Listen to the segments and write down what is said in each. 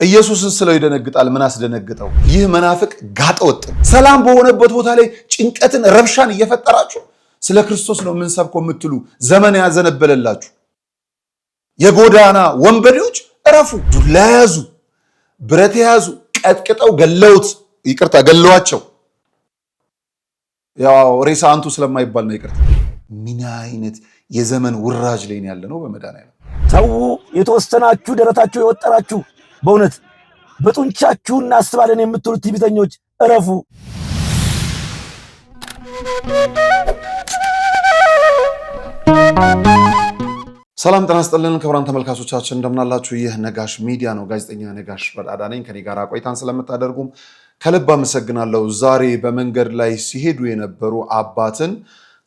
ኢየሱስን ስለው ይደነግጣል። ምን አስደነግጠው? ይህ መናፍቅ ጋጠወጥ ሰላም በሆነበት ቦታ ላይ ጭንቀትን፣ ረብሻን እየፈጠራችሁ ስለ ክርስቶስ ነው ምን ሰብኮ የምትሉ ዘመን ያዘነበለላችሁ የጎዳና ወንበዴዎች እረፉ። ዱላ ያዙ፣ ብረት ያዙ፣ ቀጥቅጠው ገለዋቸው። ያው ሬሳ አንቱ ስለማይባል ነው ይቅርታ። ምን አይነት የዘመን ውራጅ ላይ ያለ ነው በመድኃኒዓለም። ተው የተወሰናችሁ ደረታችሁ የወጠራችሁ በእውነት በጡንቻችሁ እናስባለን የምትሉት ትዕቢተኞች እረፉ። ሰላም ጤና ይስጥልን ክቡራን ተመልካቾቻችን እንደምናላችሁ። ይህ ነጋሽ ሚዲያ ነው። ጋዜጠኛ ነጋሽ በዳዳ ነኝ። ከኔ ጋር ቆይታን ስለምታደርጉም ከልብ አመሰግናለሁ። ዛሬ በመንገድ ላይ ሲሄዱ የነበሩ አባትን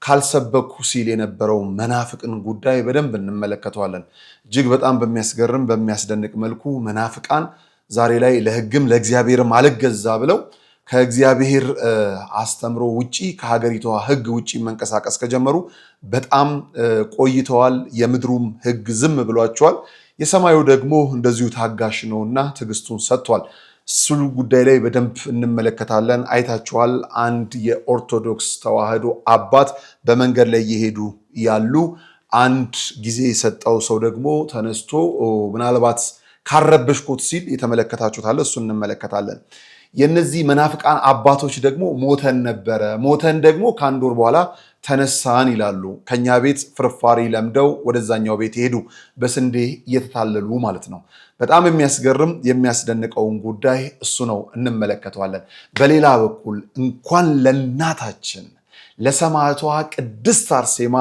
ካልሰበኩ ሲል የነበረው መናፍቅን ጉዳይ በደንብ እንመለከተዋለን። እጅግ በጣም በሚያስገርም በሚያስደንቅ መልኩ መናፍቃን ዛሬ ላይ ለሕግም ለእግዚአብሔርም አልገዛ ብለው ከእግዚአብሔር አስተምሮ ውጪ ከሀገሪቷ ሕግ ውጪ መንቀሳቀስ ከጀመሩ በጣም ቆይተዋል። የምድሩም ሕግ ዝም ብሏቸዋል። የሰማዩ ደግሞ እንደዚሁ ታጋሽ ነውና ትዕግስቱን ሰጥቷል። እሱ ጉዳይ ላይ በደንብ እንመለከታለን። አይታችኋል። አንድ የኦርቶዶክስ ተዋህዶ አባት በመንገድ ላይ እየሄዱ ያሉ አንድ ጊዜ የሰጠው ሰው ደግሞ ተነስቶ ምናልባት ካረበሽኮት ሲል የተመለከታችሁታል። እሱ እንመለከታለን። የነዚህ መናፍቃን አባቶች ደግሞ ሞተን ደግሞ ከአንድ ወር በኋላ ተነሳን ይላሉ። ከኛ ቤት ፍርፋሪ ለምደው ወደዛኛው ቤት ሄዱ፣ በስንዴ እየተታለሉ ማለት ነው። በጣም የሚያስገርም የሚያስደንቀውን ጉዳይ እሱ ነው፣ እንመለከተዋለን። በሌላ በኩል እንኳን ለእናታችን ለሰማዕቷ ቅድስት አርሴማ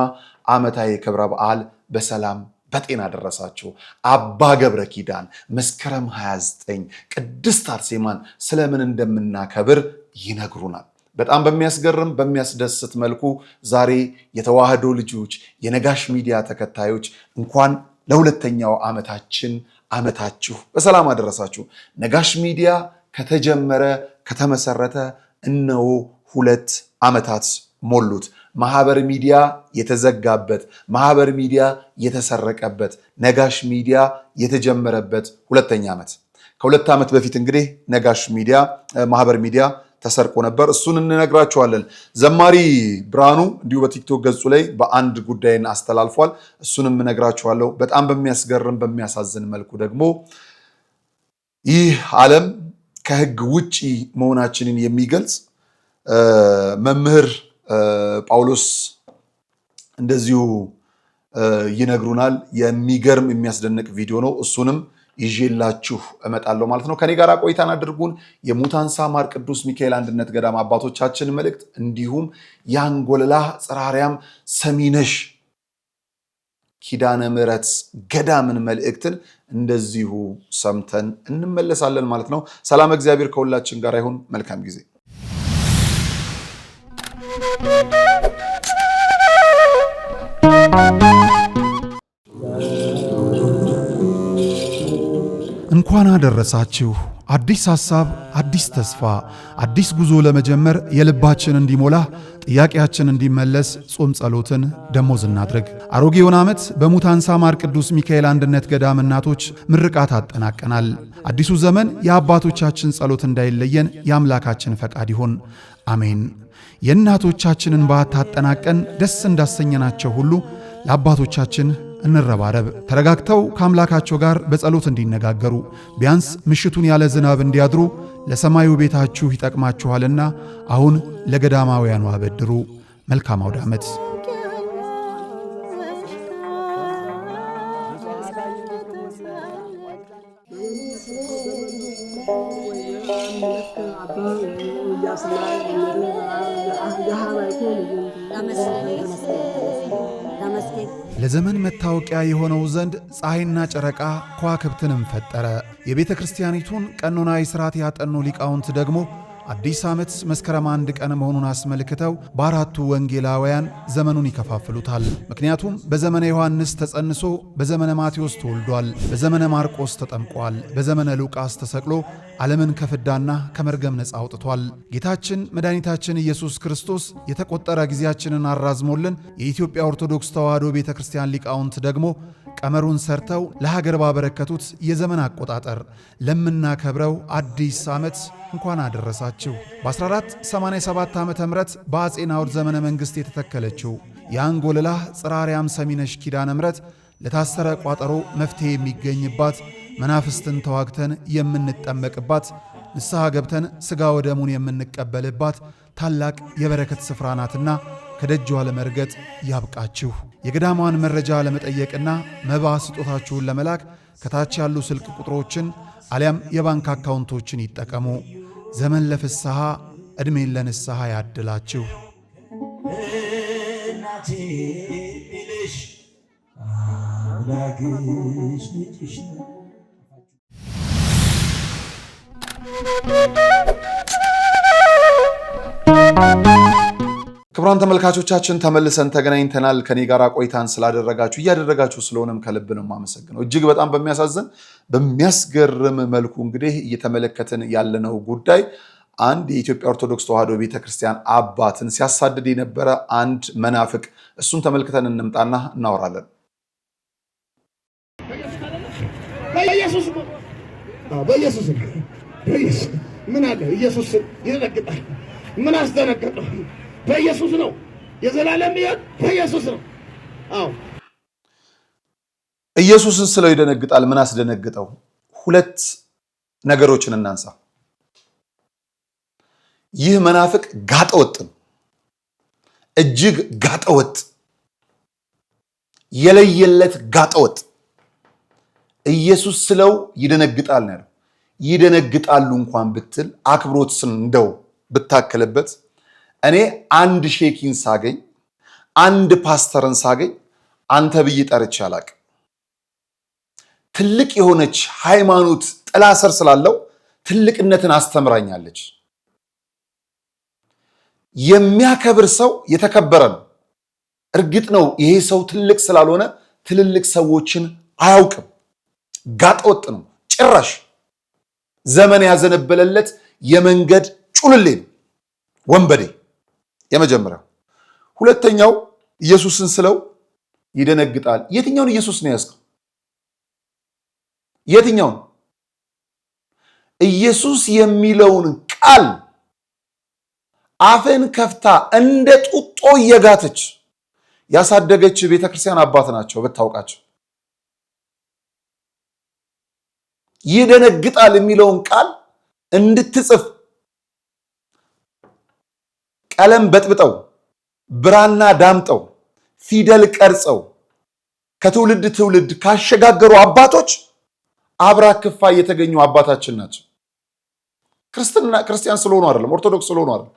ዓመታዊ ክብረ በዓል በሰላም በጤና ደረሳችሁ። አባ ገብረ ኪዳን መስከረም 29 ቅድስት አርሴማን ስለምን እንደምናከብር ይነግሩናል። በጣም በሚያስገርም በሚያስደስት መልኩ ዛሬ የተዋህዶ ልጆች የነጋሽ ሚዲያ ተከታዮች እንኳን ለሁለተኛው ዓመታችሁ በሰላም አደረሳችሁ። ነጋሽ ሚዲያ ከተመሰረተ እነሆ 2 ዓመታት ሞሉት። ማህበር ሚዲያ የተዘጋበት፣ ማህበር ሚዲያ የተሰረቀበት፣ ነጋሽ ሚዲያ የተጀመረበት 2ኛ ዓመት። ከ2 ዓመት በፊት እንግዲህ ነጋሽ ሚዲያ ማህበር ሚዲያ ተሰርቆ ነበር። እሱን እንነግራችኋለን። ዘማሪ ብርሃኑ እንዲሁ በቲክቶክ ገጹ ላይ በአንድ ጉዳይን አስተላልፏል። እሱንም እነግራችኋለሁ። በጣም በሚያስገርም በሚያሳዝን መልኩ ደግሞ ይህ ዓለም ከሕግ ውጪ መሆናችንን የሚገልጽ መምህር ጳውሎስ እንደዚሁ ይነግሩናል። የሚገርም የሚያስደንቅ ቪዲዮ ነው። እሱንም ይዤላችሁ እመጣለሁ ማለት ነው። ከኔ ጋር ቆይታን አድርጉን። የሙታንሳ ማር ቅዱስ ሚካኤል አንድነት ገዳም አባቶቻችን መልእክት እንዲሁም የአንጎለላ ጽራሪያም ሰሚነሽ ኪዳነ ምሕረት ገዳምን መልእክትን እንደዚሁ ሰምተን እንመለሳለን ማለት ነው። ሰላም እግዚአብሔር ከሁላችን ጋር ይሁን። መልካም ጊዜ። እንኳን አደረሳችሁ። አዲስ ሐሳብ፣ አዲስ ተስፋ፣ አዲስ ጉዞ ለመጀመር የልባችን እንዲሞላ ጥያቄያችን እንዲመለስ ጾም ጸሎትን ደሞዝ እናድርግ። አሮጌውን ዓመት በሙታንሳ ማር ቅዱስ ሚካኤል አንድነት ገዳም እናቶች ምርቃት አጠናቀናል። አዲሱ ዘመን የአባቶቻችን ጸሎት እንዳይለየን የአምላካችን ፈቃድ ይሁን፣ አሜን። የእናቶቻችንን በዓት አጠናቀን ደስ እንዳሰኘናቸው ሁሉ ለአባቶቻችን እንረባረብ። ተረጋግተው ከአምላካቸው ጋር በጸሎት እንዲነጋገሩ ቢያንስ ምሽቱን ያለ ዝናብ እንዲያድሩ ለሰማዩ ቤታችሁ ይጠቅማችኋልና አሁን ለገዳማውያኑ አበድሩ። መልካም አውደ ዓመት። ለዘመን መታወቂያ የሆነው ዘንድ ፀሐይና ጨረቃ ከዋክብትንም ፈጠረ። የቤተ ክርስቲያኒቱን ቀኖናዊ ሥርዓት ያጠኑ ሊቃውንት ደግሞ አዲስ ዓመት መስከረም 1 ቀን መሆኑን አስመልክተው በአራቱ ወንጌላውያን ዘመኑን ይከፋፍሉታል። ምክንያቱም በዘመነ ዮሐንስ ተጸንሶ በዘመነ ማቴዎስ ተወልዷል፣ በዘመነ ማርቆስ ተጠምቋል፣ በዘመነ ሉቃስ ተሰቅሎ ዓለምን ከፍዳና ከመርገም ነፃ አውጥቷል። ጌታችን መድኃኒታችን ኢየሱስ ክርስቶስ የተቆጠረ ጊዜያችንን አራዝሞልን የኢትዮጵያ ኦርቶዶክስ ተዋሕዶ ቤተ ክርስቲያን ሊቃውንት ደግሞ ቀመሩን ሰርተው ለሀገር ባበረከቱት የዘመን አቆጣጠር ለምናከብረው አዲስ ዓመት እንኳን አደረሳችሁ። በ1487 ዓመተ ምህረት በአጼ ናኦድ ዘመነ መንግሥት የተተከለችው የአንጎልላህ ጽራርያም ሰሚነሽ ኪዳነ ምህረት ለታሰረ ቋጠሮ መፍትሄ የሚገኝባት፣ መናፍስትን ተዋግተን የምንጠመቅባት፣ ንስሐ ገብተን ሥጋ ወደሙን የምንቀበልባት ታላቅ የበረከት ስፍራ ናትና ከደጇ ለመርገጥ ያብቃችሁ። የገዳሟን መረጃ ለመጠየቅና መባ ስጦታችሁን ለመላክ ከታች ያሉ ስልክ ቁጥሮችን አሊያም የባንክ አካውንቶችን ይጠቀሙ። ዘመን ለፍስሐ ዕድሜን ለንስሐ ያድላችሁ። እናቴ ልጅሽ አምላክሽ ልጅሽ ክቡራን ተመልካቾቻችን ተመልሰን ተገናኝተናል። ከኔ ጋር ቆይታን ስላደረጋችሁ እያደረጋችሁ ስለሆነም ከልብ ነው የማመሰግነው። እጅግ በጣም በሚያሳዝን በሚያስገርም መልኩ እንግዲህ እየተመለከትን ያለነው ጉዳይ አንድ የኢትዮጵያ ኦርቶዶክስ ተዋሕዶ ቤተክርስቲያን አባትን ሲያሳድድ የነበረ አንድ መናፍቅ፣ እሱን ተመልክተን እንምጣና እናወራለን። በኢየሱስ ምን አለ? ኢየሱስ ይደነግጣል። ምን አስደነገጠው? በኢየሱስ ነው። የዘላለም ሕይወት በኢየሱስ ነው። አዎ ኢየሱስን ስለው ይደነግጣል። ምን አስደነግጠው? ሁለት ነገሮችን እናንሳ። ይህ መናፍቅ ጋጠወጥ ነው። እጅግ ጋጠወጥ፣ የለየለት ጋጠወጥ። ኢየሱስ ስለው ይደነግጣል ነው። ይደነግጣሉ እንኳን ብትል አክብሮት እንደው ብታከለበት፣ እኔ አንድ ሼኪን ሳገኝ አንድ ፓስተርን ሳገኝ አንተ ብዬ ጠርቼ አላቅም። ትልቅ የሆነች ሃይማኖት ጥላ ስር ስላለው ትልቅነትን አስተምራኛለች። የሚያከብር ሰው የተከበረ ነው። እርግጥ ነው ይሄ ሰው ትልቅ ስላልሆነ ትልልቅ ሰዎችን አያውቅም። ጋጠወጥ ነው። ጭራሽ ዘመን ያዘነበለለት የመንገድ ጩልሌ ነው፣ ወንበዴ። የመጀመሪያው። ሁለተኛው ኢየሱስን ስለው ይደነግጣል። የትኛውን ኢየሱስ ነው ያዝከው? የትኛውን? ኢየሱስ የሚለውን ቃል አፍን ከፍታ እንደ ጡጦ እየጋተች ያሳደገች ቤተክርስቲያን አባት ናቸው ብታውቃቸው። ይደነግጣል የሚለውን ቃል እንድትጽፍ ቀለም በጥብጠው ብራና ዳምጠው ፊደል ቀርጸው ከትውልድ ትውልድ ካሸጋገሩ አባቶች አብራ ክፋ የተገኙ አባታችን ናቸው። ክርስቲያን ስለሆኑ አይደለም፣ ኦርቶዶክስ ስለሆኑ አይደለም።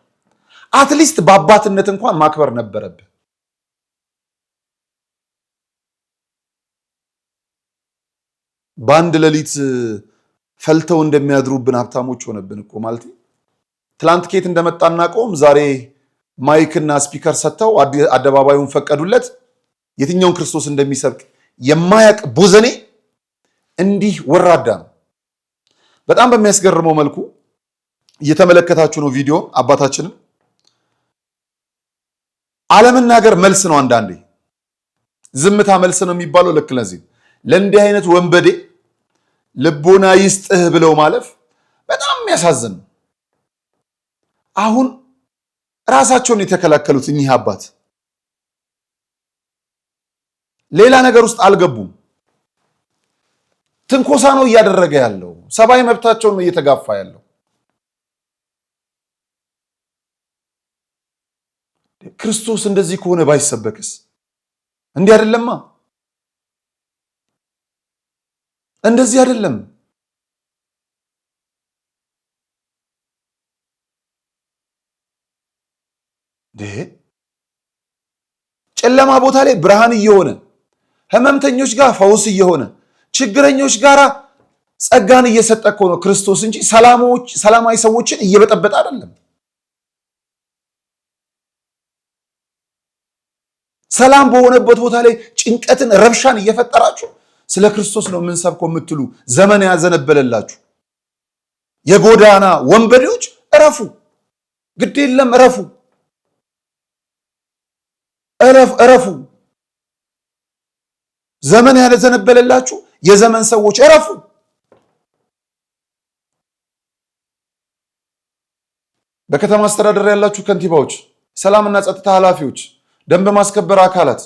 አትሊስት በአባትነት እንኳን ማክበር ነበረብህ። በአንድ ሌሊት ፈልተው እንደሚያድሩብን ሀብታሞች ሆነብን እኮ ማለት። ትላንት ኬት እንደመጣ እናውቀውም። ዛሬ ማይክና ስፒከር ሰጥተው አደባባዩን ፈቀዱለት። የትኛውን ክርስቶስ እንደሚሰብክ የማያቅ ቦዘኔ እንዲህ ወራዳ ነው። በጣም በሚያስገርመው መልኩ እየተመለከታችሁ ነው ቪዲዮ። አባታችንን አለመናገር መልስ ነው። አንዳንዴ ዝምታ መልስ ነው የሚባለው። ልክ ለዚህ ለእንዲህ አይነት ወንበዴ ልቦና ይስጥህ ብለው ማለፍ በጣም የሚያሳዝን ነው። አሁን ራሳቸውን የተከላከሉት እኚህ አባት ሌላ ነገር ውስጥ አልገቡም። ትንኮሳ ነው እያደረገ ያለው። ሰብአዊ መብታቸውን ነው እየተጋፋ ያለው። ክርስቶስ እንደዚህ ከሆነ ባይሰበክስ? እንዲህ አይደለማ። እንደዚህ አይደለም። ጨለማ ቦታ ላይ ብርሃን እየሆነ ህመምተኞች ጋር ፈውስ እየሆነ ችግረኞች ጋር ጸጋን እየሰጠ እኮ ነው ክርስቶስ እንጂ ሰላማዊ ሰዎችን እየበጠበጠ አይደለም። ሰላም በሆነበት ቦታ ላይ ጭንቀትን፣ ረብሻን እየፈጠራችሁ ስለ ክርስቶስ ነው የምንሰብከው የምትሉ ዘመን ያዘነበለላችሁ የጎዳና ወንበዴዎች እረፉ። ግድ የለም እረፉ፣ እረፉ። ዘመን ያልዘነበለላችሁ የዘመን ሰዎች እረፉ። በከተማ አስተዳደር ያላችሁ ከንቲባዎች፣ ሰላምና ጸጥታ ኃላፊዎች፣ ደንብ ማስከበር አካላት፣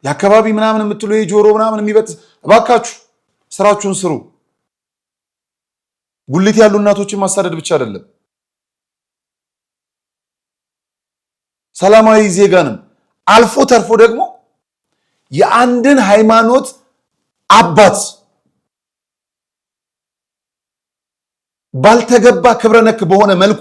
የአካባቢ ምናምን የምትሉ የጆሮ ምናምን የሚበት እባካችሁ ስራችሁን ስሩ። ጉሊት ያሉ እናቶችን ማሳደድ ብቻ አይደለም፣ ሰላማዊ ዜጋንም አልፎ ተርፎ ደግሞ የአንድን ሃይማኖት አባት ባልተገባ ክብረ ነክ በሆነ መልኩ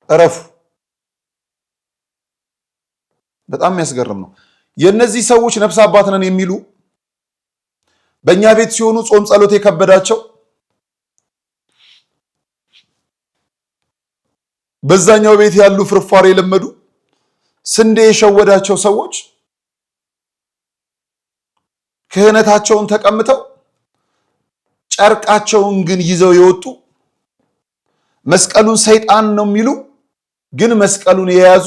እረፉ። በጣም የሚያስገርም ነው። የነዚህ ሰዎች ነፍስ አባት ነን የሚሉ በእኛ ቤት ሲሆኑ ጾም ጸሎት የከበዳቸው በዛኛው ቤት ያሉ ፍርፋሪ የለመዱ ስንዴ የሸወዳቸው ሰዎች ክህነታቸውን ተቀምተው ጨርቃቸውን ግን ይዘው የወጡ መስቀሉን ሰይጣን ነው የሚሉ ግን መስቀሉን የያዙ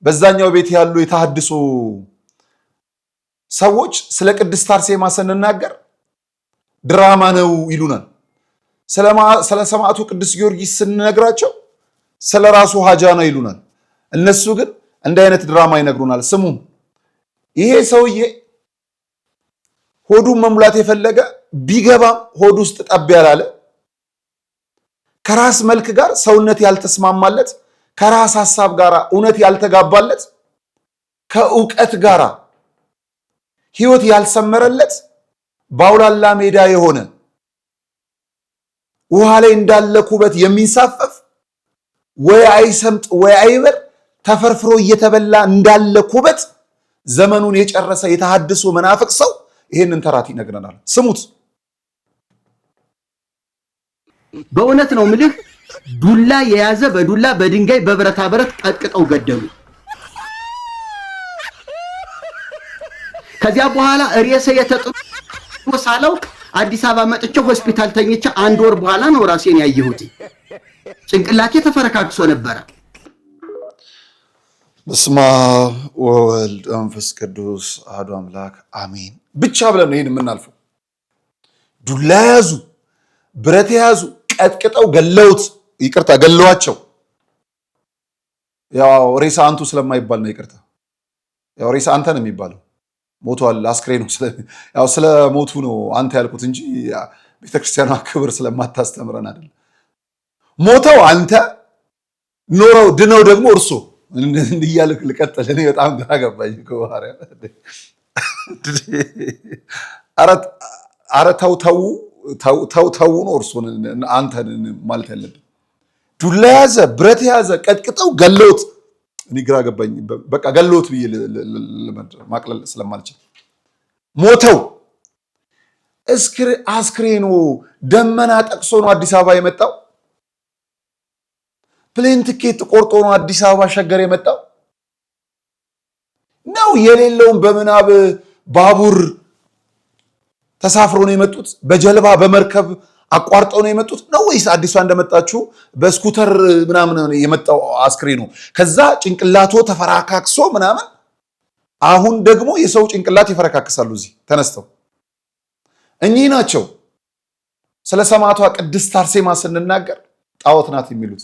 በዛኛው ቤት ያሉ የተሐድሶ ሰዎች ስለ ቅድስት አርሴማ ስንናገር ድራማ ነው ይሉናል። ስለ ሰማዕቱ ቅዱስ ጊዮርጊስ ስንነግራቸው ስለ ራሱ ሀጃ ነው ይሉናል። እነሱ ግን እንደ አይነት ድራማ ይነግሩናል። ስሙ፣ ይሄ ሰውዬ ሆዱን መሙላት የፈለገ ቢገባም ሆድ ውስጥ ጠብ ያላለ ከራስ መልክ ጋር ሰውነት ያልተስማማለት ከራስ ሐሳብ ጋር እውነት ያልተጋባለት ከእውቀት ጋር ህይወት ያልሰመረለት ባውላላ ሜዳ የሆነ ውሃ ላይ እንዳለ ኩበት የሚንሳፈፍ ወይ አይሰምጥ ወይ አይበር ተፈርፍሮ እየተበላ እንዳለ ኩበት ዘመኑን የጨረሰ የተሐድሶ መናፍቅ ሰው ይሄንን ተራት ይነግረናል። ስሙት። በእውነት ነው ምልህ ዱላ የያዘ በዱላ በድንጋይ በብረታ ብረት ቀጥቅጠው ገደሉ። ከዚያ በኋላ ሬሳ የተጠቆ ሳለው አዲስ አበባ መጥቼ ሆስፒታል ተኝቼ 1 ወር በኋላ ነው ራሴን ያየሁት። ጭንቅላቴ ተፈረካክሶ ነበር። በስመ አብ ወወልድ ወመንፈስ ቅዱስ አሐዱ አምላክ አሜን ብቻ ብለን ነው ይሄን የምናልፈው። ዱላ ያዙ፣ ብረት ያዙ፣ ቀጥቅጠው ገለውት፣ ይቅርታ ገለዋቸው። ያው ሬሳ አንቱ ስለማይባል ነው ይቅርታ። ያው ሬሳ አንተ ነው የሚባለው፣ ሞቷል አስክሬኑ ያው ስለ ሞቱ ነው አንተ ያልኩት እንጂ ቤተክርስቲያኗ ክብር ስለማታስተምረን አይደል። ሞተው አንተ ኖረው ድነው ደግሞ እርሶ እንዲያልክ ልቀጥል። እኔ በጣም ግራ ገባኝ እኮ ማርያም። ኧረ ተው ነው እርሶን አንተን ማለት ያለብን። ዱላ ያዘ፣ ብረት ያዘ፣ ቀጥቅጠው ገለውት። እኔ ግራ ገባኝ። በቃ ገለውት ብዬ ማቅለል ስለማልችል ሞተው አስክሬኑ ደመና ጠቅሶ ነው አዲስ አበባ የመጣው። ፕሌን ትኬት ቆርጦ ነው አዲስ አበባ ሸገር የመጣው ነው። የሌለውን በምናብ ባቡር ተሳፍሮ ነው የመጡት? በጀልባ በመርከብ አቋርጠው ነው የመጡት ነው ወይስ አዲሷ እንደመጣችሁ በስኩተር ምናምን የመጣው አስክሬኑ? ከዛ ጭንቅላቶ ተፈራካክሶ ምናምን። አሁን ደግሞ የሰው ጭንቅላት ይፈረካክሳሉ እዚህ ተነስተው። እኚህ ናቸው ስለ ሰማዕቷ ቅድስት አርሴማ ስንናገር ጣዖት ናት የሚሉት።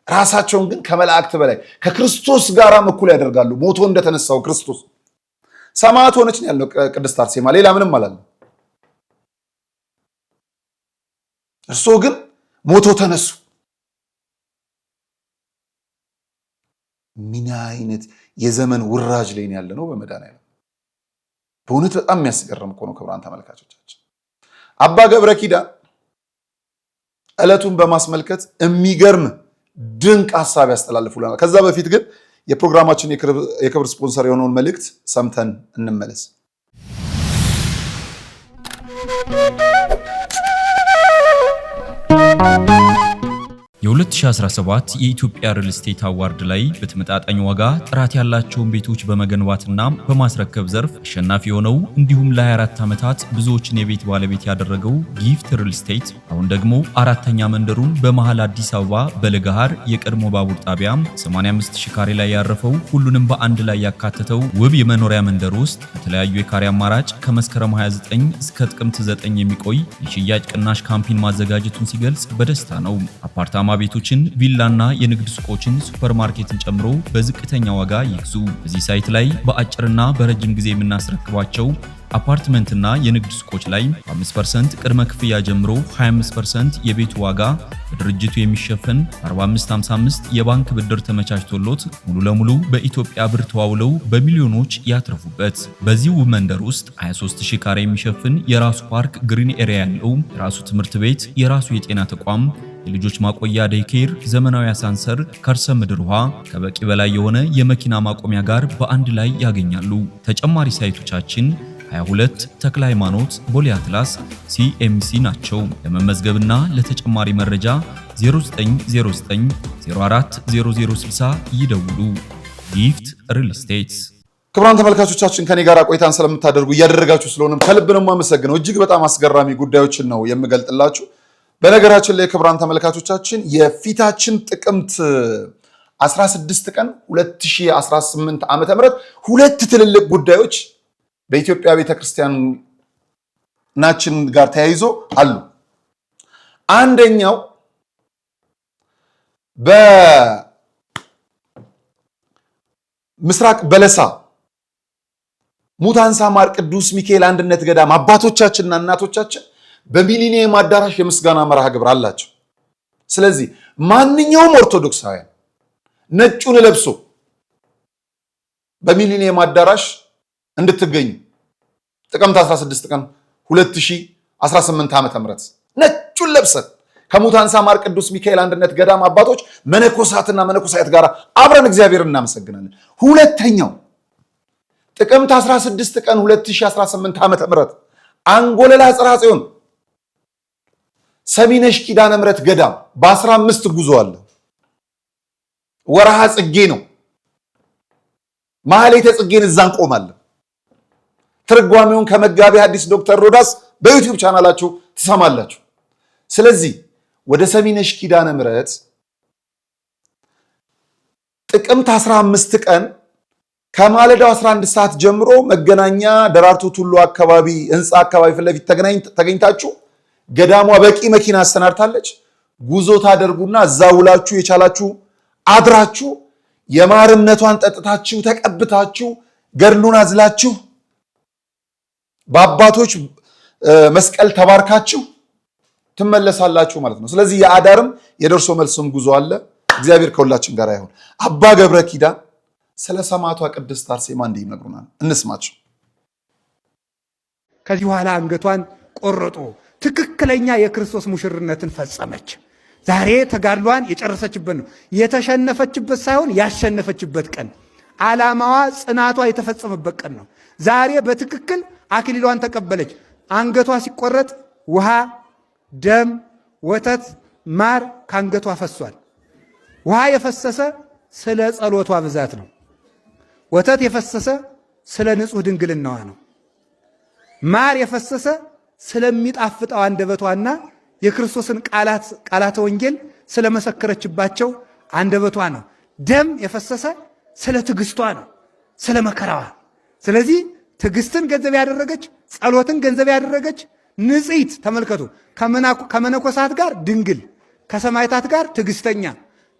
ራሳቸውን ግን ከመላእክት በላይ ከክርስቶስ ጋራም እኩል ያደርጋሉ። ሞቶ እንደተነሳው ክርስቶስ ሰማዕት ሆነች ነው ያለው ቅድስት አርሴማ፣ ሌላ ምንም አላለም። እርሶ ግን ሞቶ ተነሱ። ምን አይነት የዘመን ውራጅ ላይ ያለ ነው በመድኃኒዓለም። በእውነት በጣም የሚያስገርም እኮ ነው። ክቡራን ተመልካቾቻችን አባ ገብረ ኪዳን ዕለቱን በማስመልከት የሚገርም ድንቅ ሐሳብ ያስተላልፉልናል። ከዛ በፊት ግን የፕሮግራማችን የክብር ስፖንሰር የሆነውን መልእክት ሰምተን እንመለስ። የ2017 የኢትዮጵያ ሪል ስቴት አዋርድ ላይ በተመጣጣኝ ዋጋ ጥራት ያላቸውን ቤቶች በመገንባትና በማስረከብ ዘርፍ አሸናፊ የሆነው እንዲሁም ለ24 ዓመታት ብዙዎችን የቤት ባለቤት ያደረገው ጊፍት ሪል ስቴት አሁን ደግሞ አራተኛ መንደሩን በመሃል አዲስ አበባ በለገሃር የቀድሞ ባቡር ጣቢያ 85000 ካሬ ላይ ያረፈው ሁሉንም በአንድ ላይ ያካተተው ውብ የመኖሪያ መንደር ውስጥ በተለያዩ የካሬ አማራጭ ከመስከረም 29 እስከ ጥቅምት 9 የሚቆይ የሽያጭ ቅናሽ ካምፔን ማዘጋጀቱን ሲገልጽ በደስታ ነው። አፓርታማ ቤቶችን፣ ቪላና የንግድ ሱቆችን፣ ሱፐርማርኬትን ጨምሮ በዝቅተኛ ዋጋ ይግዙ። በዚህ ሳይት ላይ በአጭርና በረጅም ጊዜ የምናስረክባቸው አፓርትመንትና የንግድ ሱቆች ላይ 5% ቅድመ ክፍያ ጀምሮ 25% የቤቱ ዋጋ በድርጅቱ የሚሸፈን 4555 የባንክ ብድር ተመቻችቶሎት ሙሉ ለሙሉ በኢትዮጵያ ብር ተዋውለው በሚሊዮኖች ያትረፉበት። በዚህ ውብ መንደር ውስጥ 23000 ካሬ የሚሸፍን የራሱ ፓርክ፣ ግሪን ኤሪያ ያለው የራሱ ትምህርት ቤት፣ የራሱ የጤና ተቋም፣ የልጆች ማቆያ ዴይኬር፣ ዘመናዊ አሳንሰር፣ ከርሰ ምድር ውሃ፣ ከበቂ በላይ የሆነ የመኪና ማቆሚያ ጋር በአንድ ላይ ያገኛሉ። ተጨማሪ ሳይቶቻችን 22 ተክለ ሃይማኖት፣ ቦሌ አትላስ፣ ሲኤምሲ ናቸው። ለመመዝገብና ለተጨማሪ መረጃ 0909 04 0060 ይደውሉ። ጊፍት ሪል ስቴትስ። ክቡራን ተመልካቾቻችን ከኔ ጋር ቆይታን ስለምታደርጉ እያደረጋችሁ ስለሆነም ከልብ ነው የማመሰግነው። እጅግ በጣም አስገራሚ ጉዳዮችን ነው የምገልጥላችሁ። በነገራችን ላይ ክቡራን ተመልካቾቻችን የፊታችን ጥቅምት 16 ቀን 2018 ዓመተ ምህረት ሁለት ትልልቅ ጉዳዮች በኢትዮጵያ ቤተክርስቲያን ናችን ጋር ተያይዞ አሉ። አንደኛው በምስራቅ በለሳ ሙታንሳ ማር ቅዱስ ሚካኤል አንድነት ገዳም አባቶቻችንና እናቶቻችን በሚሊኒየም አዳራሽ የምስጋና መርሃ ግብር አላቸው። ስለዚህ ማንኛውም ኦርቶዶክሳውያን ነጩን ለብሶ በሚሊኒየም አዳራሽ እንድትገኙ ጥቅምት 16 ቀን 2018 ዓመተ ምህረት ነጩን ለብሰን ከሙታንሳ ማር ቅዱስ ሚካኤል አንድነት ገዳም አባቶች መነኮሳትና መነኮሳያት ጋር አብረን እግዚአብሔር እናመሰግናለን። ሁለተኛው ጥቅምት 16 ቀን 2018 ዓመተ ምህረት አንጎለላ ጽርሐ ጽዮን ሰሚነሽ ኪዳነ ምህረት ገዳም በ15 ጉዞ አለ። ወርሃ ጽጌ ነው። ማህሌተ ጽጌን እዛ እንቆማለን። ትርጓሜውን ከመጋቢ ሐዲስ ዶክተር ሮዳስ በዩቲዩብ ቻናላችሁ ትሰማላችሁ። ስለዚህ ወደ ሰሚነሽ ኪዳነ ምህረት ጥቅምት 15 ቀን ከማለዳው 11 ሰዓት ጀምሮ መገናኛ ደራርቱ ቱሉ አካባቢ ህንፃ አካባቢ ፊት ለፊት ተገኝታችሁ ገዳሟ በቂ መኪና አሰናድታለች። ጉዞ ታደርጉና እዛ ውላችሁ የቻላችሁ አድራችሁ የማርነቷን ጠጥታችሁ ተቀብታችሁ ገድሉን አዝላችሁ በአባቶች መስቀል ተባርካችሁ ትመለሳላችሁ ማለት ነው። ስለዚህ የአዳርም የደርሶ መልስም ጉዞ አለ። እግዚአብሔር ከሁላችን ጋር ይሁን። አባ ገብረ ኪዳን ስለ ሰማዕቷ ቅድስት አርሴማ እንዲህ ይነግሩናል። እንስማቸው። ከዚህ በኋላ አንገቷን ቆረጦ ትክክለኛ የክርስቶስ ሙሽርነትን ፈጸመች። ዛሬ ተጋድሏን የጨረሰችበት ነው። የተሸነፈችበት ሳይሆን ያሸነፈችበት ቀን፣ ዓላማዋ ጽናቷ የተፈጸመበት ቀን ነው። ዛሬ በትክክል አክሊሏን ተቀበለች። አንገቷ ሲቆረጥ ውሃ፣ ደም፣ ወተት፣ ማር ከአንገቷ ፈሷል። ውሃ የፈሰሰ ስለ ጸሎቷ ብዛት ነው። ወተት የፈሰሰ ስለ ንጹሕ ድንግልናዋ ነው። ማር የፈሰሰ ስለሚጣፍጠው አንደበቷና የክርስቶስን ቃላተ ወንጌል ስለመሰከረችባቸው አንደበቷ ነው። ደም የፈሰሰ ስለ ትዕግስቷ ነው፣ ስለ መከራዋ። ስለዚህ ትዕግስትን ገንዘብ ያደረገች፣ ጸሎትን ገንዘብ ያደረገች ንጽሕት፣ ተመልከቱ፣ ከመነኮሳት ጋር ድንግል፣ ከሰማዕታት ጋር ትዕግስተኛ፣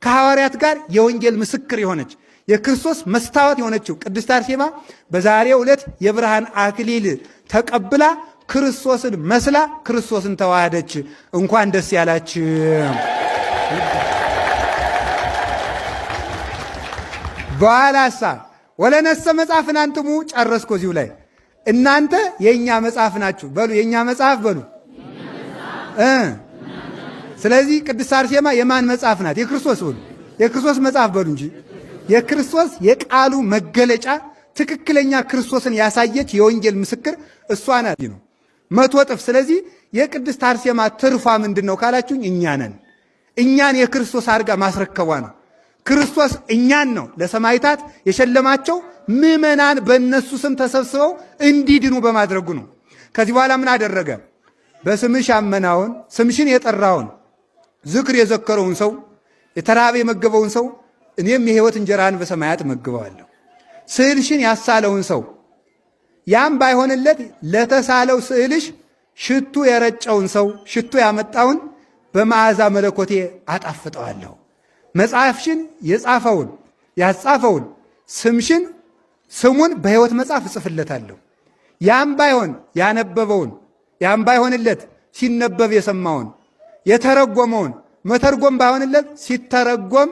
ከሐዋርያት ጋር የወንጌል ምስክር የሆነች የክርስቶስ መስታወት የሆነችው ቅድስት አርሴማ በዛሬው ዕለት የብርሃን አክሊል ተቀብላ ክርስቶስን መስላ ክርስቶስን ተዋህደች። እንኳን ደስ ያላችሁ። በኋላሳ ወለነሰ መጽሐፍን አንትሙ ጨረስኮ። እዚሁ ላይ እናንተ የእኛ መጽሐፍ ናችሁ በሉ። የእኛ መጽሐፍ በሉ። ስለዚህ ቅድስት አርሴማ የማን መጽሐፍ ናት? የክርስቶስ በሉ። የክርስቶስ መጽሐፍ በሉ እንጂ የክርስቶስ የቃሉ መገለጫ ትክክለኛ ክርስቶስን ያሳየች የወንጌል ምስክር እሷ ናት ነው 100 እጥፍ። ስለዚህ የቅድስት አርሴማ ትርፏ ምንድን ነው ካላችሁኝ፣ እኛ ነን። እኛን የክርስቶስ አድርጋ ማስረከቧ ነው። ክርስቶስ እኛን ነው ለሰማዕታት የሸለማቸው ምዕመናን በእነሱ ስም ተሰብስበው እንዲድኑ በማድረጉ ነው። ከዚህ በኋላ ምን አደረገ? በስምሽ ያመናውን ስምሽን የጠራውን ዝክር የዘከረውን ሰው የተራበ የመገበውን ሰው እኔም የሕይወት እንጀራን በሰማያት መግበዋለሁ። ስዕልሽን ያሳለውን ሰው ያም ባይሆንለት ለተሳለው ስዕልሽ ሽቱ የረጨውን ሰው ሽቱ ያመጣውን በመዓዛ መለኮቴ አጣፍጠዋለሁ። መጽሐፍሽን የጻፈውን ያጻፈውን ስሙን በሕይወት መጽሐፍ እጽፍለታለሁ። ያም ባይሆን ያነበበውን ያም ባይሆንለት ሲነበብ የሰማውን የተረጎመውን መተርጎም ባይሆንለት ሲተረጎም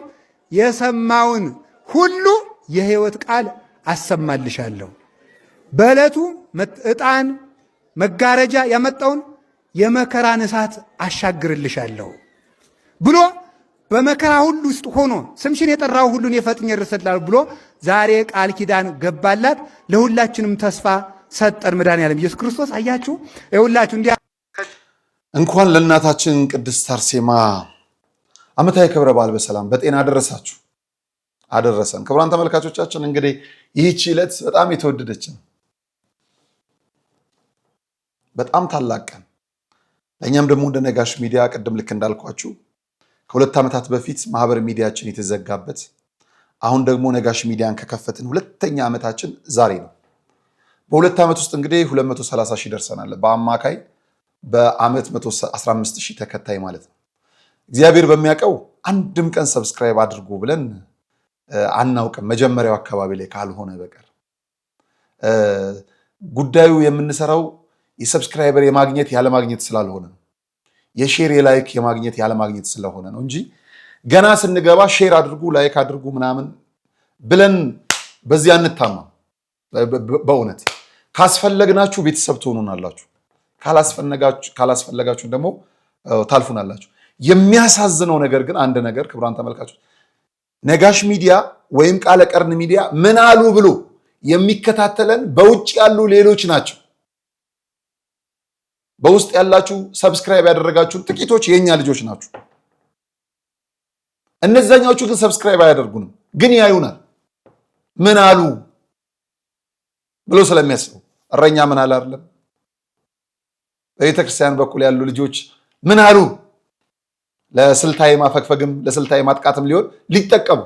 የሰማውን ሁሉ የሕይወት ቃል አሰማልሻለሁ። በዕለቱ ዕጣን መጋረጃ ያመጣውን የመከራን እሳት አሻግርልሻለሁ ብሎ በመከራ ሁሉ ውስጥ ሆኖ ስምሽን የጠራው ሁሉን የፈጥኜ እደርስልሻለሁ ብሎ ዛሬ ቃል ኪዳን ገባላት። ለሁላችንም ተስፋ ሰጠን መድኃኔዓለም ኢየሱስ ክርስቶስ። አያችሁ ይሁላችሁ እንዲያ እንኳን ለእናታችን ቅድስት አርሴማ ዓመታዊ ክብረ በዓል በሰላም በጤና አደረሳችሁ አደረሰን። ክቡራን ተመልካቾቻችን እንግዲህ ይህች ዕለት በጣም የተወደደች ነው። በጣም ታላቅ ቀን ለእኛም ደግሞ እንደ ነጋሽ ሚዲያ ቅድም ልክ እንዳልኳችሁ ከ2 ዓመታት በፊት ማህበር ሚዲያችን የተዘጋበት አሁን ደግሞ ነጋሽ ሚዲያን ከከፈትን 2ኛ ዓመታችን ዛሬ ነው። በ2 ዓመት ውስጥ እንግዲህ 230 ሺህ ደርሰናል። በአማካይ በአመት 115 ሺህ ተከታይ ማለት ነው። እግዚአብሔር በሚያውቀው አንድም ቀን ሰብስክራይብ አድርጉ ብለን አናውቅም፣ መጀመሪያው አካባቢ ላይ ካልሆነ በቀር። ጉዳዩ የምንሰራው የሰብስክራይበር የማግኘት ያለማግኘት ስላልሆነ ነው። የሼር የላይክ የማግኘት ያለማግኘት ስለሆነ ነው እንጂ ገና ስንገባ ሼር አድርጉ ላይክ አድርጉ ምናምን ብለን በዚያ እንታማ። በእውነት ካስፈለግናችሁ ቤተሰብ ትሆኑናላችሁ፣ ካላስፈለጋችሁ ደግሞ ታልፉናላችሁ። የሚያሳዝነው ነገር ግን አንድ ነገር ክቡራን ተመልካቾች፣ ነጋሽ ሚዲያ ወይም ቃለ ቀርን ሚዲያ ምን አሉ ብሎ የሚከታተለን በውጭ ያሉ ሌሎች ናቸው። በውስጥ ያላችሁ ሰብስክራይብ ያደረጋችሁ ጥቂቶች የኛ ልጆች ናችሁ። እነዛኛዎቹ ግን ሰብስክራይብ አያደርጉንም፣ ግን ያዩናል። ምን አሉ ብሎ ስለሚያስቡ እረኛ ምን አለ አይደለም። በቤተክርስቲያን በኩል ያሉ ልጆች ምን አሉ ለስልታዊ ማፈግፈግም ለስልታዊ ማጥቃትም ሊሆን ሊጠቀሙ።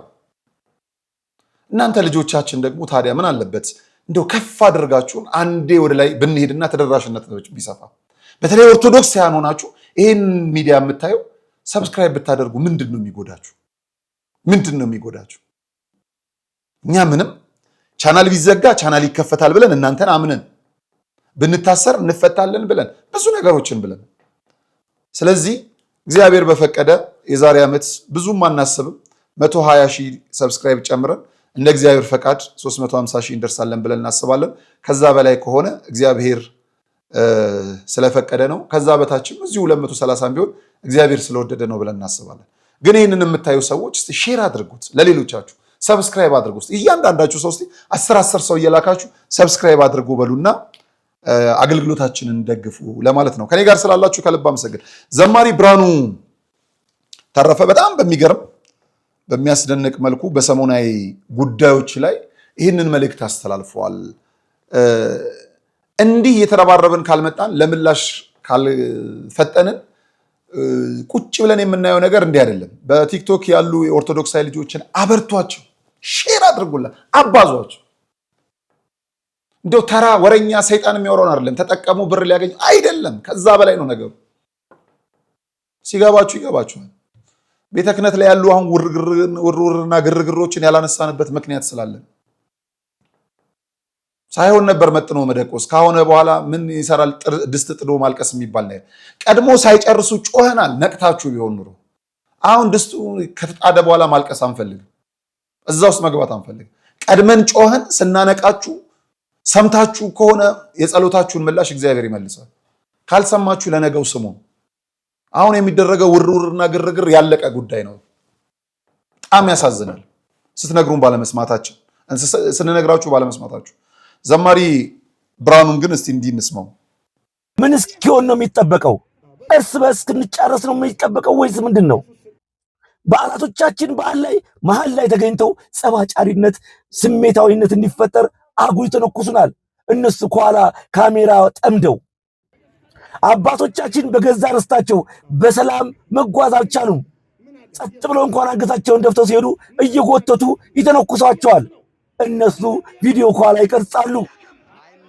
እናንተ ልጆቻችን ደግሞ ታዲያ ምን አለበት እንደው ከፍ አድርጋችሁን አንዴ ወደ ላይ ብንሄድና ተደራሽነት ቢሰፋ። በተለይ ኦርቶዶክስ ያንሆናችሁ ይሄን ሚዲያ የምታየው ሰብስክራይብ ብታደርጉ ምንድነው የሚጎዳችሁ? ምንድነው የሚጎዳችሁ? እኛ ምንም ቻናል ቢዘጋ ቻናል ይከፈታል ብለን እናንተን አምነን ብንታሰር እንፈታለን ብለን ብዙ ነገሮችን ብለን፣ ስለዚህ እግዚአብሔር በፈቀደ የዛሬ ዓመት ብዙም አናስብም 120 ሺህ ሰብስክራይብ ጨምረን እንደ እግዚአብሔር ፈቃድ 350 ሺህ እንደርሳለን ብለን እናስባለን። ከዛ በላይ ከሆነ እግዚአብሔር ስለፈቀደ ነው። ከዛ በታችም እዚሁ 230 ቢሆን እግዚአብሔር ስለወደደ ነው ብለን እናስባለን። ግን ይህንን የምታዩ ሰዎች እስቲ ሼር አድርጉት ለሌሎቻችሁ፣ ሰብስክራይብ አድርጉት። እያንዳንዳችሁ ሰው እስቲ 10 ሰው እየላካችሁ ሰብስክራይብ አድርጉ በሉና አገልግሎታችንን ደግፉ ለማለት ነው። ከኔ ጋር ስላላችሁ ከልብ አመሰግን። ዘማሪ ብርሃኑ ተረፈ በጣም በሚገርም በሚያስደንቅ መልኩ በሰሞናዊ ጉዳዮች ላይ ይህንን መልእክት አስተላልፈዋል። እንዲህ የተረባረብን ካልመጣን ለምላሽ ካልፈጠንን ቁጭ ብለን የምናየው ነገር እንዲህ አይደለም። በቲክቶክ ያሉ የኦርቶዶክሳዊ ልጆችን አበርቷቸው፣ ሼር አድርጉላ፣ አባዟቸው። እንደው ተራ ወረኛ ሰይጣን የሚያወራውን አይደለም ተጠቀሙ ብር ሊያገኙ አይደለም፣ ከዛ በላይ ነው ነገሩ። ሲገባችሁ ይገባችኋል። ቤተ ክህነት ላይ ያሉ አሁን ውርውርና ግርግሮችን ያላነሳንበት ምክንያት ስላለን ሳይሆን ነበር መጥኖ መደቆስ። ከሆነ በኋላ ምን ይሰራል? ድስት ጥዶ ማልቀስ የሚባል ነገር ቀድሞ ሳይጨርሱ ጮኸናል። ነቅታችሁ ቢሆን ኑሮ አሁን ድስቱ ከተጣደ በኋላ ማልቀስ አንፈልግም፣ እዛ ውስጥ መግባት አንፈልግም። ቀድመን ጮኸን ስናነቃችሁ ሰምታችሁ ከሆነ የጸሎታችሁን ምላሽ እግዚአብሔር ይመልሳል። ካልሰማችሁ ለነገው ስሙ። አሁን የሚደረገው ውርውርና ግርግር ያለቀ ጉዳይ ነው። በጣም ያሳዝናል። ስትነግሩን ባለመስማታችን፣ ስንነግራችሁ ባለመስማታችሁ። ዘማሪ ብርሃኑን ግን እስቲ እንዲህ እንስማው። ምን እስኪሆን ነው የሚጠበቀው? እርስ በርስ እስክንጨርስ ነው የሚጠበቀው ወይስ ምንድን ነው? በዓላቶቻችን በዓል ላይ መሃል ላይ ተገኝተው ጸባጫሪነት፣ ስሜታዊነት እንዲፈጠር አጉል ተነኩሱናል። እነሱ ከኋላ ካሜራ ጠምደው አባቶቻችን በገዛ ርስታቸው በሰላም መጓዝ አልቻሉም። ጸጥ ብለው እንኳን አንገታቸውን ደፍተው ሲሄዱ እየጎተቱ ይተነኩሷቸዋል። እነሱ ቪዲዮ ከኋላ ይቀርጻሉ።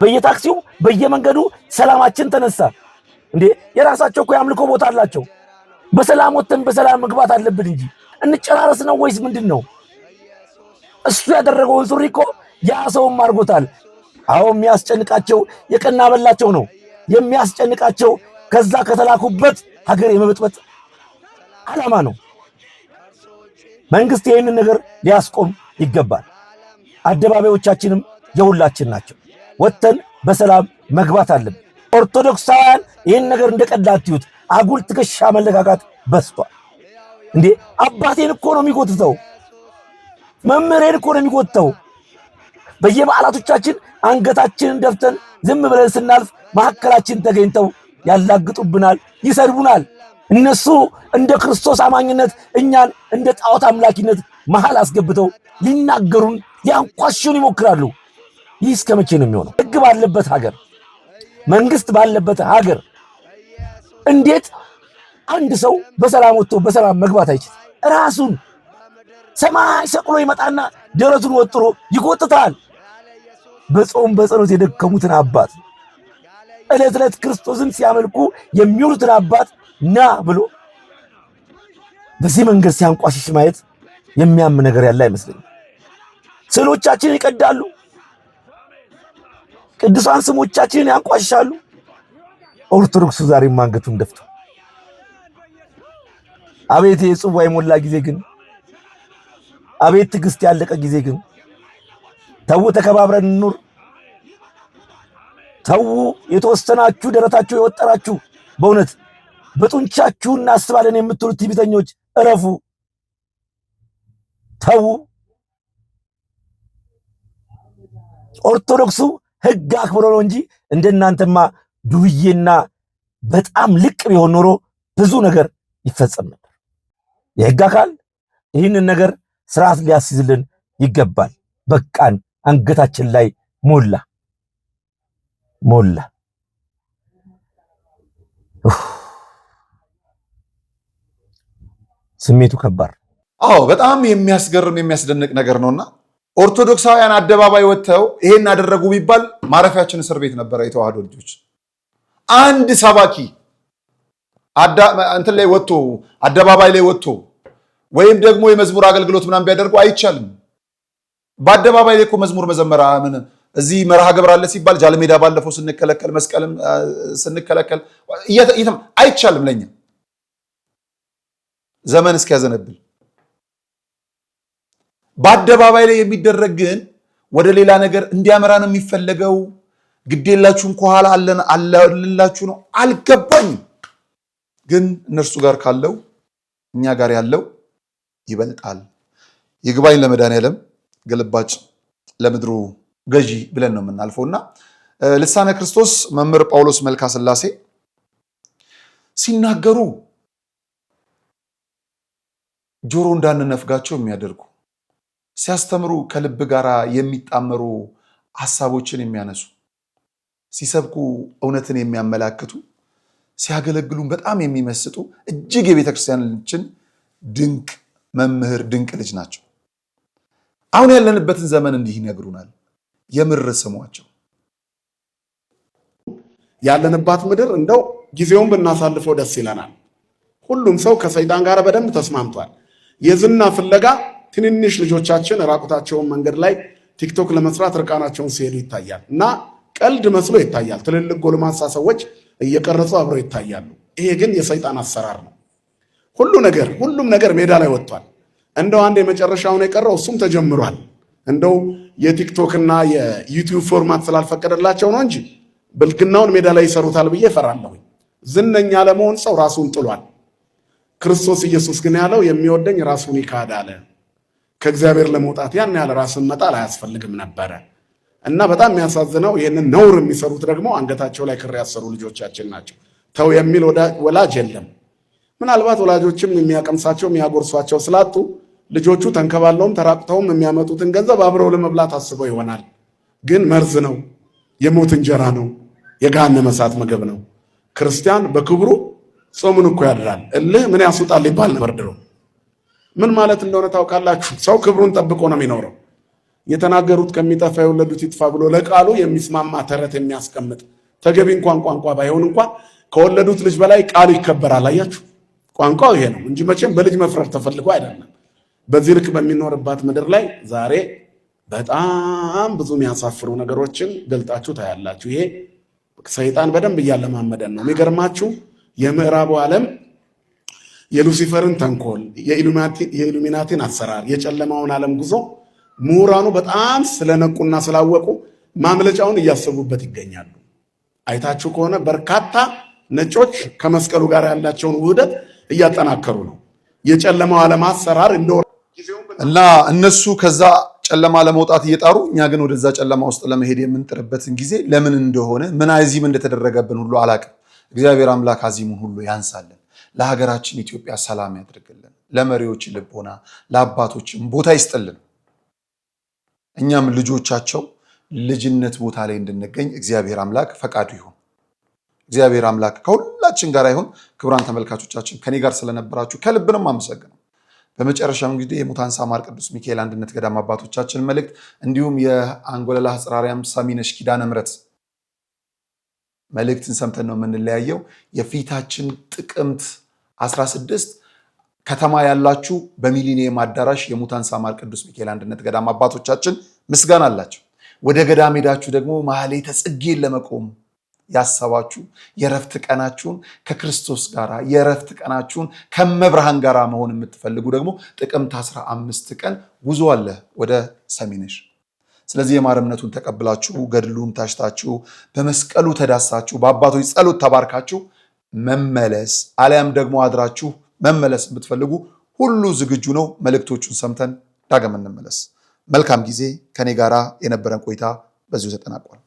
በየታክሲው በየመንገዱ ሰላማችን ተነሳ እንዴ! የራሳቸው እኮ ያምልኮ ቦታ አላቸው። በሰላም ወጥተን በሰላም መግባት አለብን እንጂ እንጨራረስ ነው ወይስ ምንድን ነው? እሱ ያደረገውን ሱሪ እኮ ያ ሰውም አድርጎታል። አዎ የሚያስጨንቃቸው የቀና በላቸው ነው የሚያስጨንቃቸው። ከዛ ከተላኩበት ሀገር የመበጥበጥ ዓላማ ነው። መንግስት ይህንን ነገር ሊያስቆም ይገባል። አደባባዮቻችንም የሁላችን ናቸው። ወጥተን በሰላም መግባት አለብን። ኦርቶዶክሳውያን ይህን ነገር እንደቀዳትዩት አጉል ትከሻ መለካካት በስቷል እንዴ! አባቴን እኮ ነው የሚጎትተው፣ መምህሬን እኮ ነው የሚጎትተው። በየበዓላቶቻችን አንገታችንን ደፍተን ዝም ብለን ስናልፍ መሐከላችን ተገኝተው ያላግጡብናል፣ ይሰድቡናል። እነሱ እንደ ክርስቶስ አማኝነት እኛን እንደ ጣዖት አምላኪነት መሃል አስገብተው ሊናገሩን ሊያንቋሹን ይሞክራሉ። ይህ እስከ መቼ ነው የሚሆነው? ሕግ ባለበት ሀገር፣ መንግስት ባለበት ሀገር እንዴት አንድ ሰው በሰላም ወጥቶ በሰላም መግባት አይችል? ራሱን ሰማይ ሰቅሎ ይመጣና ደረቱን ወጥሮ ይቆጥታል። በጾም በጸሎት የደከሙትን አባት፣ ዕለት ዕለት ክርስቶስን ሲያመልኩ የሚውሉትን አባት ና ብሎ በዚህ መንገድ ሲያንቋሽሽ ማየት የሚያም ነገር ያለ አይመስለኝም። ስዕሎቻችንን ይቀዳሉ፣ ቅዱሳን ስሞቻችንን ያንቋሽሻሉ። ኦርቶዶክሱ ዛሬም አንገቱን ደፍቶ አቤት የጽዋ የሞላ ጊዜ ግን፣ አቤት ትዕግስት ያለቀ ጊዜ ግን። ተው ተከባብረን እንኑር። ተው የተወሰናችሁ ደረታችሁ የወጠራችሁ በእውነት በጡንቻችሁ እናስባለን የምትሉት ትዕቢተኞች እረፉ። ተው። ኦርቶዶክሱ ሕግ አክብሮ ነው እንጂ እንደናንተማ ዱብዬና በጣም ልቅ ቢሆን ኖሮ ብዙ ነገር ይፈጸም ነበር። የሕግ አካል ይህንን ነገር ስርዓት ሊያስይዝልን ይገባል። በቃን። አንገታችን ላይ ሞላ። ስሜቱ ከባድ። አዎ በጣም የሚያስገርም የሚያስደንቅ ነገር ነውና ኦርቶዶክሳውያን አደባባይ ወጥተው ይሄን አደረጉ ቢባል ማረፊያችን እስር ቤት ነበረ። የተዋህዶ ልጆች አንድ ሰባኪ እንትን ላይ ወጥቶ አደባባይ ላይ ወጥቶ ወይም ደግሞ የመዝሙር አገልግሎት ምናምን ቢያደርጉ አይቻልም። በአደባባይ ላይ እኮ መዝሙር መዘመር ምን እዚህ መርሃ ግብር አለ ሲባል ጃለሜዳ ባለፈው ስንከለከል መስቀልም ስንከለከል አይቻልም። ለኛ ዘመን እስኪያዘነብል በአደባባይ ላይ የሚደረግ ግን ወደ ሌላ ነገር እንዲያመራ ነው የሚፈለገው። ግዴላችሁም ከኋላ አለላችሁ ነው። አልገባኝም። ግን እነርሱ ጋር ካለው እኛ ጋር ያለው ይበልጣል። ይግባኝ ለመድኃኔዓለም ግልባጭ ለምድሩ ገዢ ብለን ነው የምናልፈውና ልሳነ ክርስቶስ መምህር ጳውሎስ መልካ ስላሴ ሲናገሩ ጆሮ እንዳንነፍጋቸው የሚያደርጉ ሲያስተምሩ ከልብ ጋር የሚጣመሩ ሐሳቦችን የሚያነሱ ሲሰብኩ እውነትን የሚያመላክቱ ሲያገለግሉን በጣም የሚመስጡ እጅግ የቤተክርስቲያናችን ድንቅ መምህር ድንቅ ልጅ ናቸው። አሁን ያለንበትን ዘመን እንዲህ ይነግሩናል። የምር ስሟቸው። ያለንባት ምድር እንደው ጊዜውን ብናሳልፈው ደስ ይለናል። ሁሉም ሰው ከሰይጣን ጋር በደንብ ተስማምቷል። የዝና ፍለጋ ትንንሽ ልጆቻችን ራቁታቸውን መንገድ ላይ ቲክቶክ ለመስራት ርቃናቸውን ሲሄዱ ይታያል እና ቀልድ መስሎ ይታያል። ትልልቅ ጎልማሳ ሰዎች እየቀረጹ አብረው ይታያሉ። ይሄ ግን የሰይጣን አሰራር ነው። ሁሉም ነገር ሜዳ ላይ ወጥቷል። እንደው አንድ የመጨረሻውን የቀረው እሱም ተጀምሯል። እንደው የቲክቶክ እና የዩቲዩብ ፎርማት ስላልፈቀደላቸው ነው እንጂ ብልግናውን ሜዳ ላይ ይሰሩታል ብዬ እፈራለሁ። ዝነኛ ለመሆን ሰው ራሱን ጥሏል። ክርስቶስ ኢየሱስ ግን ያለው የሚወደኝ ራሱን ይካድ አለ። ከእግዚአብሔር ለመውጣት ያን ያህል ራስን መጣል አያስፈልግም ነበረ እና በጣም የሚያሳዝነው ይህንን ነውር የሚሰሩት ደግሞ አንገታቸው ላይ ክር ያሰሩ ልጆቻችን ናቸው። ተው የሚል ወላጅ የለም። ምናልባት ወላጆችም የሚያቀምሳቸው የሚያጎርሷቸው ስላጡ ልጆቹ ተንከባለውም ተራቅተውም የሚያመጡትን ገንዘብ አብረው ለመብላት አስበው ይሆናል። ግን መርዝ ነው፣ የሞት እንጀራ ነው፣ የገሃነመ እሳት ምግብ ነው። ክርስቲያን በክብሩ ጾሙን እኮ ያድራል። እልህ ምን ያስወጣል ይባል ነበር ድሮ። ምን ማለት እንደሆነ ታውቃላችሁ? ሰው ክብሩን ጠብቆ ነው የሚኖረው። የተናገሩት ከሚጠፋ የወለዱት ይጥፋ ብሎ ለቃሉ የሚስማማ ተረት የሚያስቀምጥ ተገቢ እንኳን ቋንቋ ባይሆን እንኳን ከወለዱት ልጅ በላይ ቃሉ ይከበራል። አያችሁ፣ ቋንቋው ይሄ ነው እንጂ መቼም በልጅ መፍረር ተፈልጎ አይደለም። በዚህ ልክ በሚኖርባት ምድር ላይ ዛሬ በጣም ብዙ የሚያሳፍሩ ነገሮችን ገልጣችሁ ታያላችሁ። ይሄ ሰይጣን በደንብ እያለማመደን ነው። የሚገርማችሁ የምዕራቡ ዓለም የሉሲፈርን ተንኮል፣ የኢሉሚናቲን አሰራር፣ የጨለማውን ዓለም ጉዞ ምሁራኑ በጣም ስለነቁና ስላወቁ ማምለጫውን እያሰቡበት ይገኛሉ። አይታችሁ ከሆነ በርካታ ነጮች ከመስቀሉ ጋር ያላቸውን ውህደት እያጠናከሩ ነው። የጨለማው ዓለም አሰራር እና እነሱ ከዛ ጨለማ ለመውጣት እየጣሩ እኛ ግን ወደዛ ጨለማ ውስጥ ለመሄድ የምንጥርበትን ጊዜ ለምን እንደሆነ ምን አዚም እንደተደረገብን ሁሉ አላቅም። እግዚአብሔር አምላክ አዚሙን ሁሉ ያንሳልን። ለሀገራችን ኢትዮጵያ ሰላም ያድርግልን። ለመሪዎች ልቦና፣ ለአባቶችም ቦታ ይስጥልን። እኛም ልጆቻቸው ልጅነት ቦታ ላይ እንድንገኝ እግዚአብሔር አምላክ ፈቃዱ ይሁን። እግዚአብሔር አምላክ ከሁላችን ጋር ይሁን። ክቡራን ተመልካቾቻችን ከኔ ጋር ስለነበራችሁ ከልብንም አመሰግናለሁ። በመጨረሻም እንግዲህ የሙታንሳ ማር ቅዱስ ሚካኤል አንድነት ገዳም አባቶቻችን መልእክት እንዲሁም የአንጎለላ ጽራሪያም ሰሚነሽ ኪዳነ ምሕረት መልእክትን ሰምተን ነው የምንለያየው። የፊታችን ጥቅምት 16 ከተማ ያላችሁ በሚሊኒየም አዳራሽ የሙታንሳ ማር ቅዱስ ሚካኤል አንድነት ገዳም አባቶቻችን ምስጋና አላቸው። ወደ ገዳም ሄዳችሁ ደግሞ ማህሌተ ጽጌን ለመቆም ያሰባችሁ የረፍት ቀናችሁን ከክርስቶስ ጋር የረፍት ቀናችሁን ከመብርሃን ጋር መሆን የምትፈልጉ ደግሞ ጥቅምት 15 ቀን ጉዞ አለ ወደ ሰሚነሽ። ስለዚህ የማር እምነቱን ተቀብላችሁ ገድሉን ታሽታችሁ በመስቀሉ ተዳሳችሁ በአባቶች ጸሎት ተባርካችሁ መመለስ አሊያም ደግሞ አድራችሁ መመለስ የምትፈልጉ ሁሉ ዝግጁ ነው። መልእክቶቹን ሰምተን ዳግም እንመለስ። መልካም ጊዜ። ከኔ ጋራ የነበረን ቆይታ በዚሁ ተጠናቋል።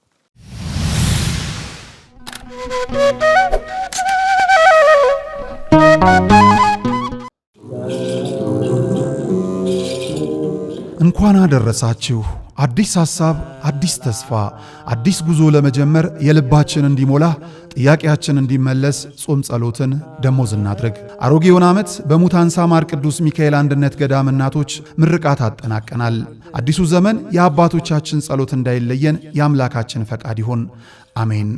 እንኳን አደረሳችሁ። አዲስ ሐሳብ፣ አዲስ ተስፋ፣ አዲስ ጉዞ ለመጀመር የልባችን እንዲሞላ ጥያቄያችን እንዲመለስ ጾም ጸሎትን ደሞዝ እናድርግ። አሮጌውን ዓመት በሙታንሳ ማር ቅዱስ ሚካኤል አንድነት ገዳም እናቶች ምርቃት አጠናቀናል። አዲሱ ዘመን የአባቶቻችን ጸሎት እንዳይለየን የአምላካችን ፈቃድ ይሁን። አሜን።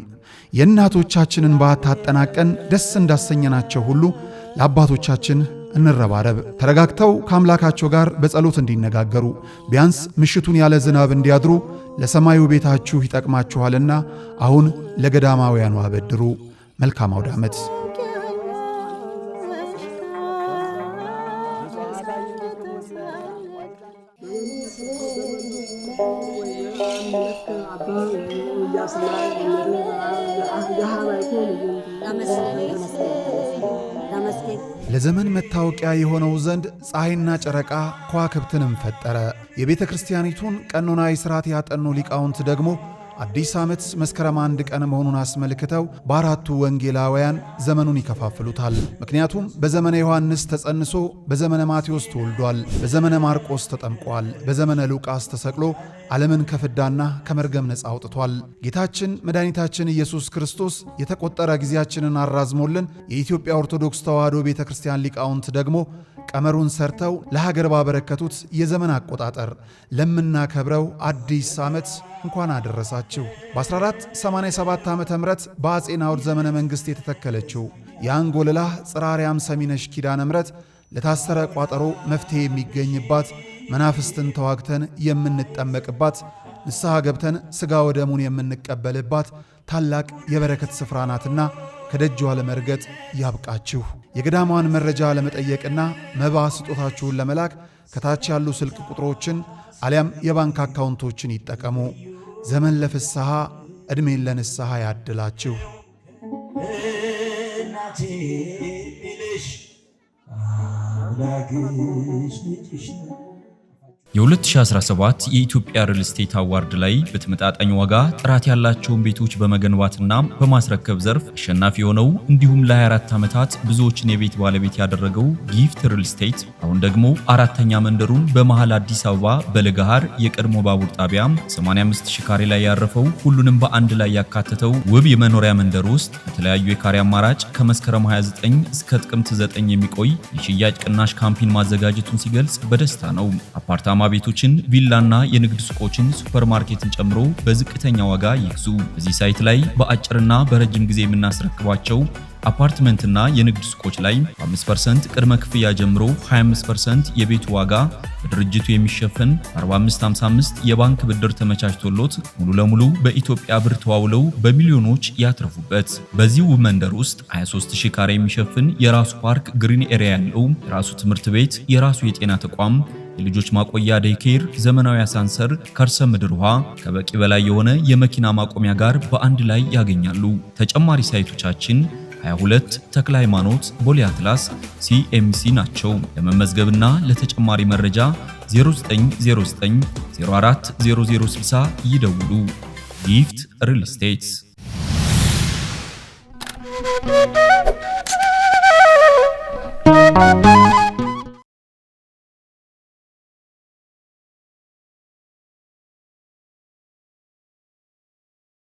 የእናቶቻችንን በዓት አጠናቀን ደስ እንዳሰኘናቸው ሁሉ ለአባቶቻችን እንረባረብ። ተረጋግተው ከአምላካቸው ጋር በጸሎት እንዲነጋገሩ ቢያንስ ምሽቱን ያለ ዝናብ እንዲያድሩ ለሰማዩ ቤታችሁ ይጠቅማችኋልና አሁን ለገዳማውያኑ አበድሩ። መልካም አውደ ዓመት። ለዘመን መታወቂያ የሆነው ዘንድ ፀሐይና ጨረቃ ከዋክብትንም ፈጠረ። የቤተ ክርስቲያኒቱን ቀኖናዊ ሥርዓት ያጠኑ ሊቃውንት ደግሞ አዲስ ዓመት መስከረም 1 ቀን መሆኑን አስመልክተው በአራቱ ወንጌላውያን ዘመኑን ይከፋፍሉታል። ምክንያቱም በዘመነ ዮሐንስ ተጸንሶ በዘመነ ማቴዎስ ተወልዷል፣ በዘመነ ማርቆስ ተጠምቋል፣ በዘመነ ሉቃስ ተሰቅሎ ዓለምን ከፍዳና ከመርገም ነፃ አውጥቷል። ጌታችን መድኃኒታችን ኢየሱስ ክርስቶስ የተቆጠረ ጊዜያችንን አራዝሞልን የኢትዮጵያ ኦርቶዶክስ ተዋሕዶ ቤተ ክርስቲያን ሊቃውንት ደግሞ ቀመሩን ሰርተው ለሀገር ባበረከቱት የዘመን አቆጣጠር ለምናከብረው አዲስ ዓመት እንኳን አደረሳችሁ። በ1487 ዓመተ ምህረት በአጼ ናዖድ ዘመነ መንግሥት የተተከለችው የአንጎለላ ጽራሪያም ሰሚነሽ ኪዳነ ምሕረት ለታሰረ ቋጠሮ መፍትሄ የሚገኝባት፣ መናፍስትን ተዋግተን የምንጠመቅባት፣ ንስሐ ገብተን ሥጋ ወደሙን የምንቀበልባት ታላቅ የበረከት ስፍራ ናትና ከደጇ ለመርገጥ ያብቃችሁ። የገዳሟን መረጃ ለመጠየቅና መባ ስጦታችሁን ለመላክ ከታች ያሉ ስልክ ቁጥሮችን አሊያም የባንክ አካውንቶችን ይጠቀሙ። ዘመን ለፍስሐ ዕድሜን ለንስሐ ያድላችሁ። እናቴ ልጅሽ አምላክሽ ልጅሽ የ2017 የኢትዮጵያ ሪል ስቴት አዋርድ ላይ በተመጣጣኝ ዋጋ ጥራት ያላቸውን ቤቶች በመገንባትና በማስረከብ ዘርፍ አሸናፊ የሆነው እንዲሁም ለ24 ዓመታት ብዙዎችን የቤት ባለቤት ያደረገው ጊፍት ሪል ስቴት አሁን ደግሞ አራተኛ መንደሩን በመሃል አዲስ አበባ በለገሃር የቀድሞ ባቡር ጣቢያ 85000 ካሬ ላይ ያረፈው ሁሉንም በአንድ ላይ ያካተተው ውብ የመኖሪያ መንደር ውስጥ በተለያዩ የካሬ አማራጭ ከመስከረም 29 እስከ ጥቅምት 9 የሚቆይ የሽያጭ ቅናሽ ካምፔን ማዘጋጀቱን ሲገልጽ በደስታ ነው። አፓርታማ ቤቶችን፣ ቪላና የንግድ ሱቆችን፣ ሱፐርማርኬትን ጨምሮ በዝቅተኛ ዋጋ ይግዙ። በዚህ ሳይት ላይ በአጭርና በረጅም ጊዜ የምናስረክባቸው አፓርትመንትና የንግድ ሱቆች ላይ 5% ቅድመ ክፍያ ጀምሮ 25% የቤቱ ዋጋ በድርጅቱ የሚሸፈን 4555 የባንክ ብድር ተመቻችቶሎት ሙሉ ለሙሉ በኢትዮጵያ ብር ተዋውለው በሚሊዮኖች ያትርፉበት። በዚህ ውብ መንደር ውስጥ 23000 ካሬ የሚሸፍን የራሱ ፓርክ፣ ግሪን ኤሪያ ያለው የራሱ ትምህርት ቤት፣ የራሱ የጤና ተቋም፣ የልጆች ማቆያ ዴይኬር፣ ዘመናዊ አሳንሰር፣ ከርሰ ምድር ውሃ ከበቂ በላይ የሆነ የመኪና ማቆሚያ ጋር በአንድ ላይ ያገኛሉ። ተጨማሪ ሳይቶቻችን 22 ተክለ ሃይማኖት፣ ቦሌ አትላስ፣ ሲኤምሲ ናቸው። ለመመዝገብና ለተጨማሪ መረጃ 0909 04 0060 ይደውሉ። ጊፍት ሪል ስቴትስ።